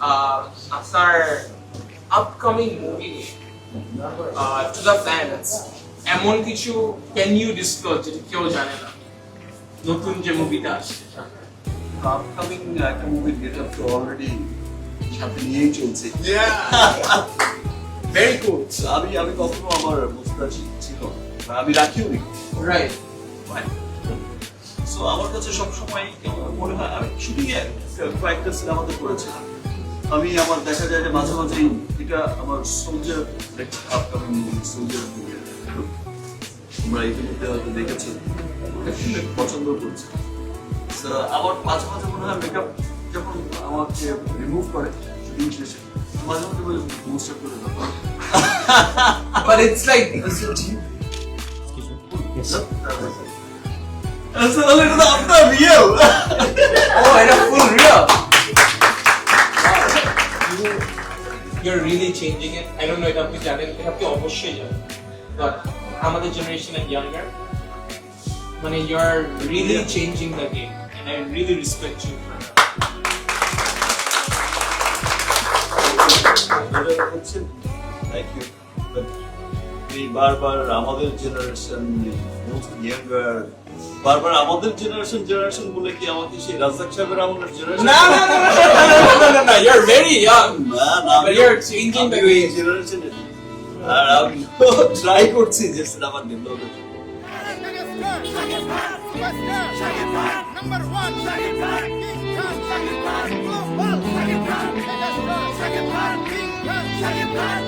আপনার upcoming movie to the fans এমন কিছু ক্যান ইউ ডিসক্লোজ যেটা কেউ জানে না, নতুন যে মুভিটা আসছে? আপকামিং একটা মুভি গেটআপ তো অলরেডি সাথে নিয়েই চলছে। ভেরি কুল। আমি কখনো আমার মুস্তাজ ছিল না, আমি রাখিও নি। রাইট। সো আমার কাছে সবসময় মনে হয় আমি শুটিং এ কয়েকটা সিনেমাতে করেছিলাম। আমি আমার দেখা যায় যে মাঝে মাঝেই এটা আমার soldier upcoming movie soldier movie তোমরা ইতিমধ্যে হয়তো দেখেছো, পছন্দ করছে। আবার মাঝে মাঝে মনে হয় মেকআপ যখন আমাকে রিমুভ করে শুটিং শেষে মাঝে মাঝে বলে মোস্ট করে দাও। But it's like আসলে এটা তো আপনার real. oh, it's full real. You're really changing it. I don't know এটা আপনি জানেন, এটা আপনি অবশ্যই জানেন, but আমাদের generation and younger, মানে you're really changing the game and I really respect you for that. Thank you. এই বারবার আমাদের জেনারেশন ইয়াঙ্গার বারবার আমাদের জেনারেশন বলে কি আমাকে সেই রাজ্জাক সাহেবের আমলের generation? No, you're very young. But you're changing the game. Generation আর আমি ট্রাই করছি যে cinema develop Number one, King Khan, global, King Khan, King Khan,